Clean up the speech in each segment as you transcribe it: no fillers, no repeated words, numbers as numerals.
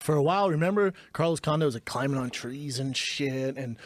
for a while, remember Carlos Condit was like climbing on trees and shit, and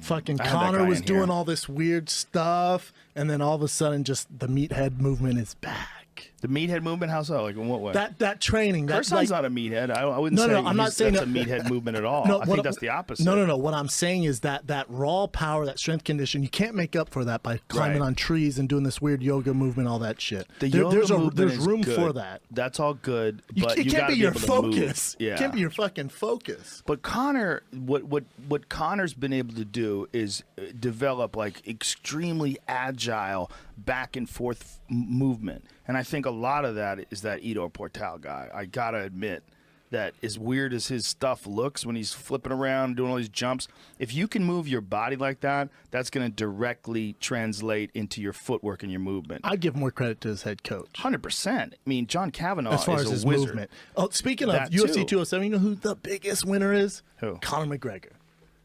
fucking Conor was doing all this weird stuff, and then all of a sudden, just the meathead movement is back. The meathead movement? How so? Like in what way? That training. Kersan's not a meathead. I wouldn't say I'm not saying that's a meathead movement at all. I think that's the opposite. No. What I'm saying is that raw power, that strength condition, you can't make up for that by climbing on trees and doing this weird yoga movement, all that shit. There's room good. for that. That's all good, but you can't gotta be your able to focus. move. Yeah. You can't be your fucking focus. But Conor, what Conor's been able to do is develop like extremely agile back and forth movement, and I think a lot of that is that Ido Portal guy. I gotta admit that as weird as his stuff looks when he's flipping around doing all these jumps, if you can move your body like that, that's going to directly translate into your footwork and your movement. I give more credit to his head coach. 100%. I mean, John Kavanaugh as far is as a his wizard. movement. Oh, speaking of UFC 207, you know who the biggest winner is? Who? Conor McGregor.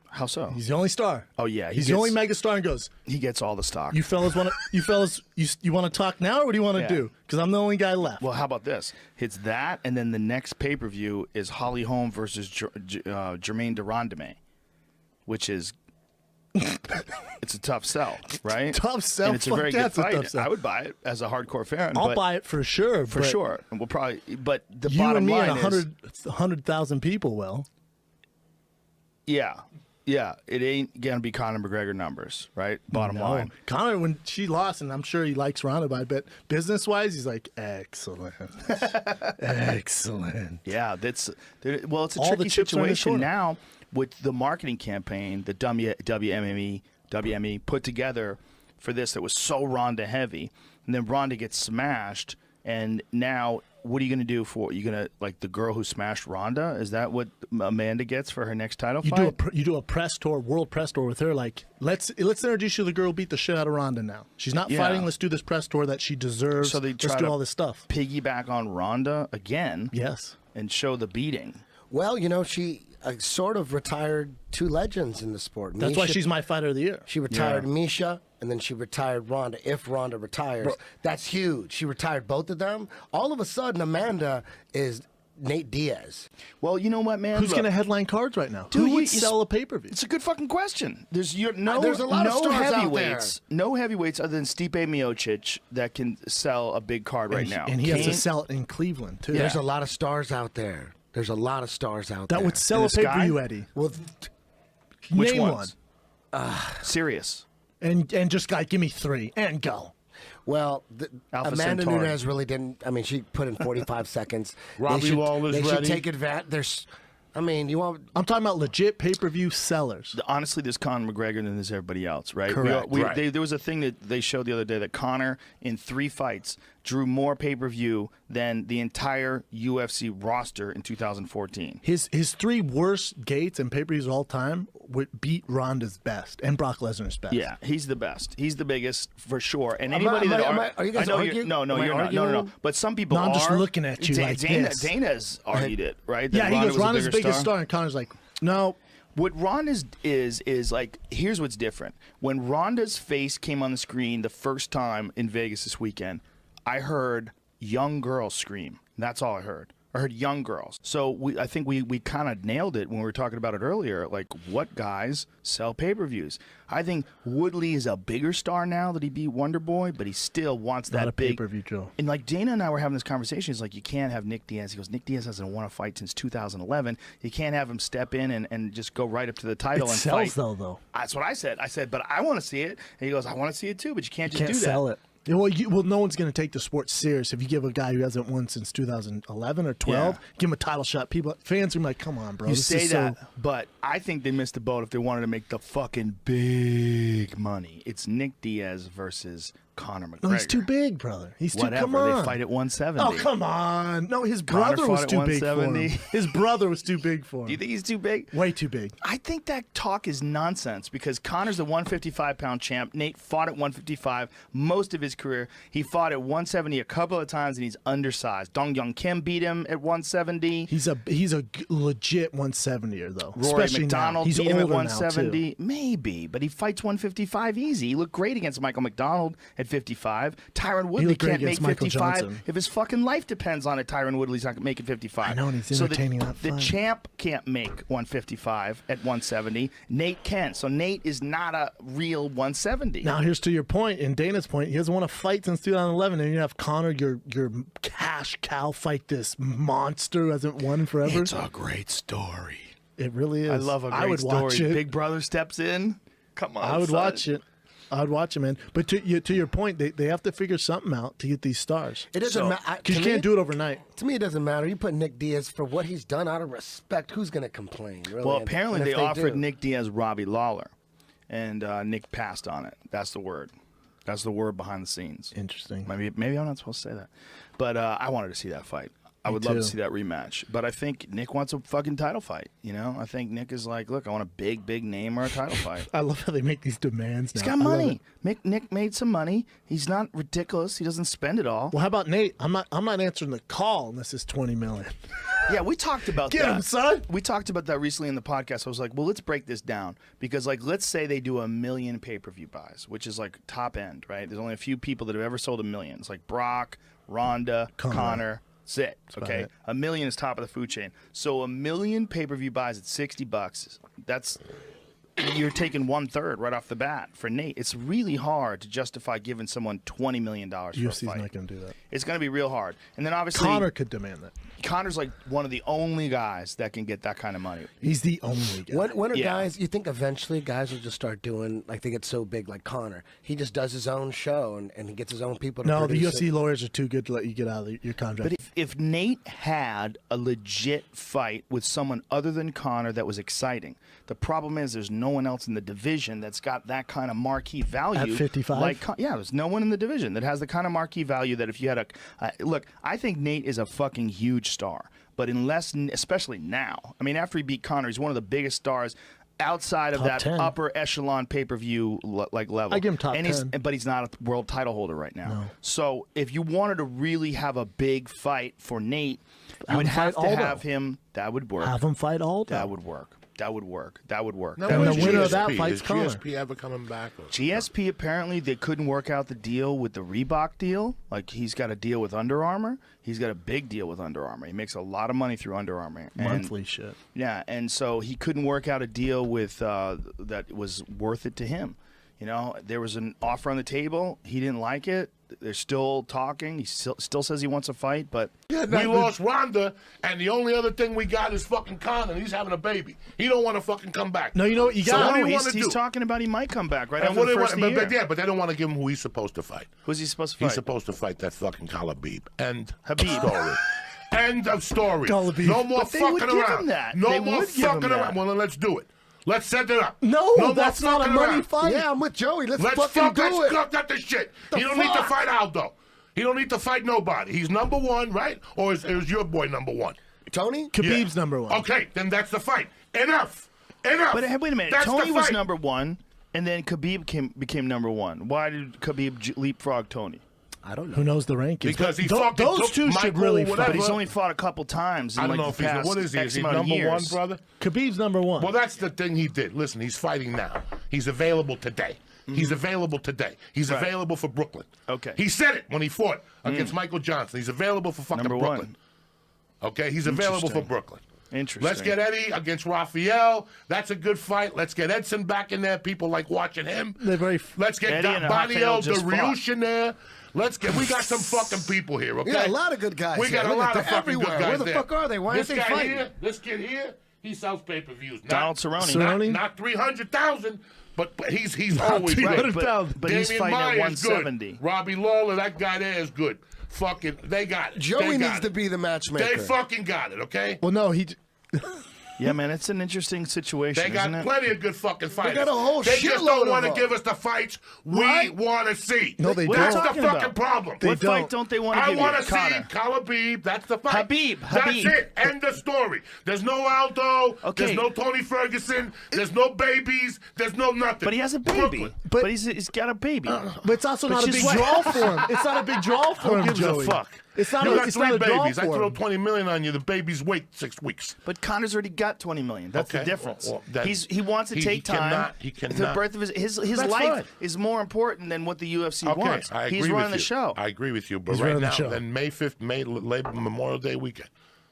How so? He's the only star. Oh yeah, he's the only mega star, and goes. He gets all the stock. You fellas want to? You want to talk now, or what do you want to do? Because I'm the only guy left. Well, how about this? It's that, and then the next pay-per-view is Holly Holm versus Jermaine Durandame, which is it's a tough sell, right? Tough sell. And it's a very good fight. I would buy it as a hardcore fan. I'll buy it for sure. For sure, and we'll probably. But the you bottom and me line and is 100,000 people will. Yeah, it ain't gonna be Conor McGregor numbers, right? Bottom line. Conor, when she lost, and I'm sure he likes Ronda, but I bet business-wise, he's like, excellent, excellent. Yeah, it's a tricky situation now with the marketing campaign that WME put together for this that was so Ronda heavy, and then Ronda gets smashed, and now. What are you going to do for? You going to like the girl who smashed Ronda? Is that what Amanda gets for her next title fight? You do a press tour, world press tour with her. Like let's introduce you to the girl who beat the shit out of Ronda. Now she's not fighting. Let's do this press tour that she deserves. So they try let's do all this stuff. Piggyback on Ronda again. Yes, and show the beating. Well, you know she sort of retired two legends in the sport. That's why she's my fighter of the year. She retired Misha, and then she retired Ronda. If Ronda retires, that's huge. She retired both of them. All of a sudden, Amanda is Nate Diaz. Well, you know what, man? Who's going to headline cards right now? Dude, Who would sell a pay-per-view? It's a good fucking question. There's a lot of stars out there. No heavyweights other than Stipe Miocic that can sell a big card right now. And he has to sell it in Cleveland, too. Yeah. There's a lot of stars out there. There's a lot of stars out there. That would sell a pay-per-view, Eddie. Well, which name ones? one. Serious. And just give me three and go. Well, Amanda Centauri. Nunes really didn't. I mean, she put in 45 seconds. Robbie Lawler's They should ready. take advantage. There's, I mean, you want. I'm talking about legit pay-per-view sellers. Honestly, there's Conor McGregor and there's everybody else, right? Correct. There was a thing that they showed the other day that Conor, in 3 fights, drew more pay-per-view than the entire UFC roster in 2014. His 3 worst gates and pay-per-views of all time would beat Ronda's best and Brock Lesnar's best. Yeah, he's the best. He's the biggest for sure. And Are you guys arguing? No, you're not. No. But some people I'm are. just looking at you like this. Dana's argued it, right? Yeah, he goes, Ronda's the biggest star, and Conor's like, no. What Ronda's is like, here's what's different. When Ronda's face came on the screen the first time in Vegas this weekend, I heard young girls scream. That's all I heard. I heard young girls. So I think we kind of nailed it when we were talking about it earlier. Like, what guys sell pay-per-views? I think Woodley is a bigger star now that he beat Wonder Boy, but he still wants Not that a big pay-per-view, Joe. And like Dana and I were having this conversation. He's like, you can't have Nick Diaz. He goes, Nick Diaz hasn't won a fight since 2011. You can't have him step in and just go right up to the title and sells, fight. though. That's what I said. I said, but I want to see it. And he goes, I want to see it too, but you can't just do that. Sell it. Well, no one's going to take the sport serious if you give a guy who hasn't won since 2011 or 12, give him a title shot. Fans are like, come on, bro. You say that, but I think they missed the boat if they wanted to make the fucking big money. It's Nick Diaz versus Conor McGregor. No, he's too big, brother. He's too, come on. They fight at 170. Oh, come on. No, his Conor brother was fought too at big for him. 170. His brother was too big for him. Do you think he's too big? Way too big. I think that talk is nonsense because Conor's a 155-pound champ. Nate fought at 155 most of his career. He fought at 170 a couple of times, and he's undersized. Dong Young Kim beat him at 170. He's a legit 170er, though. Rory Especially McDonald now. He's beat him at older 170. now, too. Maybe, but he fights 155 easy. He looked great against Michael McDonald at at 55. Tyron Woodley looked great can't make against Michael 55. Johnson. If his fucking life depends on it, Tyron Woodley's not making 55. I know, and he's so entertaining that the fight. champ can't make 155 at 170. Nate can. So Nate is not a real 170. Now, here's to your point, and Dana's point. He hasn't won a fight since 2011, and you have Conor, your cash cow, fight this monster who hasn't won forever. It's a great story. It really is. I love a great I would story. watch it. Big brother steps in. Come on, I would son. watch it. I would watch it, man. But to your point, they have to figure something out to get these stars. It doesn't matter. Because you can't do it overnight. To me, it doesn't matter. You put Nick Diaz for what he's done out of respect. Who's going to complain? Really? Well, And apparently if they offered do- Nick Diaz Robbie Lawler, and Nick passed on it. That's the word. That's the word behind the scenes. Interesting. Maybe I'm not supposed to say that, but I wanted to see that fight. I would love too. to see that rematch. But I think Nick wants a fucking title fight. You know, I think Nick is like, look, I want a big name or a title fight. I love how they make these demands now. He's got money. Nick made some money. He's not ridiculous. He doesn't spend it all. Well, how about Nate? I'm not answering the call unless it's $20 million. Yeah, we talked about Get that. him, son. We talked about that recently in the podcast. I was like, well, let's break this down. Because, like, let's say they do 1 million pay-per-view buys, which is, like, top end, right? There's only a few people that have ever sold 1 million. It's like Brock, Ronda, Conor. That's it. Okay, it. 1 million is top of the food chain. So 1 million pay-per-view buys at $60. That's you're taking 1/3 right off the bat for Nate. It's really hard to justify giving someone $20 million for UFC's a fight. not going to do that. It's going to be real hard. And then obviously Conor could demand that. Conor's like one of the only guys that can get that kind of money. He's the only guy. When are Yeah. guys? You think eventually guys will just start doing like they get so big like Conor? He just does his own show and he gets his own people. To No, the produce UFC it. lawyers are too good to let you get out of your contract. But if Nate had a legit fight with someone other than Conor that was exciting, the problem is there's no one else in the division that's got that kind of marquee value. At 55? Like, yeah, there's no one in the division that has the kind of marquee value that if you had a look, I think Nate is a fucking huge star. But especially now, I mean, after he beat Conor, he's one of the biggest stars outside of Top that 10. upper echelon pay-per-view like level. I give him top and 10. But he's not a world title holder right now. No. So if you wanted to really have a big fight for Nate, you would him have fight to Aldo. have him. That would work. Have him fight Aldo. That would work. That would work. That would work. Now, And where's the winner of that GSP? fight's Is Conor. GSP ever coming back? Or GSP apparently they couldn't work out the deal with the Reebok deal. Like he's got a deal with Under Armour. He's got a big deal with Under Armour. He makes a lot of money through Under Armour. And- Monthly shit. Yeah, and so he couldn't work out a deal with that was worth it to him. You know, there was an offer on the table. He didn't like it. They're still talking. He still says he wants a fight, but we lost Ronda, and the only other thing we got is fucking Conor. He's having a baby. He don't want to fucking come back. No, you know what? You So got what do you he's, want to he's do? talking about he might come back right And after what the they first want, of the year. but they don't want to give him who he's supposed to fight. Who's he supposed to fight? He's supposed to fight that fucking Khabib. End Habib. story. End of story. Khabib. No more But they would fucking give around. him that. No They more would give him fucking that. around. Well, then let's do it. Let's set it up. No, more that's not a fucking money around. fight. Yeah, I'm with Joey. Let's Let's fucking do let's it. cook up the shit. The He don't need to fuck? fight Aldo. He don't need to fight nobody. He's number one, right? Or is your boy number one? Tony? Khabib's Yeah. number one. Okay, then that's the fight. Enough. But hey, wait a minute. That's Tony the was fight. number one, and then Khabib became number one. Why did Khabib leapfrog Tony? I don't know. Who knows the rankings? Because he Tho- fucking those took two should Michael really whatever. But fight. he's only fought a couple times in I don't like know if the he's past what is he? X Is he amount of number one, years. brother? Khabib's number one. Well, that's the thing he did. Listen, he's fighting now. He's available today. He's available today. He's Right. available for Brooklyn. Okay. He said it when he fought against Michael Johnson. He's available for fucking Number one. Brooklyn. Okay, he's available for Interesting. Brooklyn. Interesting. Let's get Eddie against Raphael. That's a good fight. Let's get Edson back in there. People like watching him. They're very. Let's get Eddie and Daniel Raphael just Dariush in there. Let's get. We got some fucking people here. Okay, We got a lot of good guys We here. got a Look lot at of they're fucking everywhere. good guys Where the there. fuck are they? Why this aren't they guy fighting? here, this kid here, he sells pay-per-views. Donald Cerrone. Cerrone? Not 300,000, but he's always Right, good. but he's Damian fighting at Maia is good. 170. Robbie Lawler, that guy there is good. Fucking, they got it. Joey They got needs to it. be the matchmaker. They fucking got it, okay? Well, no, he. Yeah, man, it's an interesting situation, They got isn't it? plenty of good fucking fighters. got a whole They just shitload don't of want to them. give us the fights we Right? want to see. No, they What That's are you the talking fucking about? problem. They What fight don't. don't they want to I give you? want to see Conor. Khabib. That's the fight. Habib. That's it. End of story. There's no Aldo. Okay. There's no Tony Ferguson. There's no babies. There's no nothing. But he has a baby. Brooklyn. But he's got a baby. But it's also But not a she's big what- draw for him. It's not a big draw for Who him, gives Joey. a fuck? It's not. You got it's 3 not a draw babies. I for throw him. $20 million on you. The babies wait 6 weeks. But Conor's already got $20 million. That's the Okay, difference. well, then He wants to take time. He cannot. The birth of his That's life fine. is more important than what the UFC Okay, wants. I agree He's with running the you. show. I agree with you. But He's right running the now, show. then May 5th, Labor Memorial Day weekend.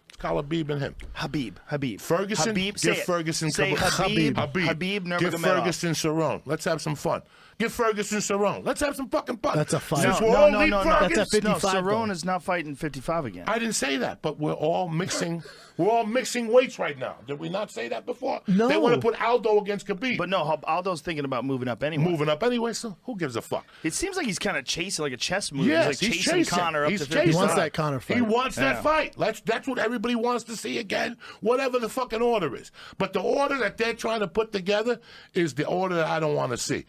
It's Habib and him. Habib. Ferguson, Habib, give say it. Ferguson Say Habib. Habib Nurmagomedov. Give Ferguson Cerrone. Let's have some fun. Give Ferguson Cerrone. Let's have some fucking fun. That's a fight. Since No, we're all no. leapfrogging- That's at 55, No, Cerrone though. is not fighting 55 again. I didn't say that, but we're all mixing. We're all mixing weights right now. Did we not say that before? No. They want to put Aldo against Khabib. But no, Aldo's thinking about moving up anyway. Moving up anyway, so who gives a fuck? It seems like he's kind of chasing like a chess move. Yes, he's like chasing Conor up He's to chasing. 55. He wants that Conor fight. He wants Yeah. that fight. That's what everybody wants to see again, whatever the fucking order is. But the order that they're trying to put together is the order that I don't want to see.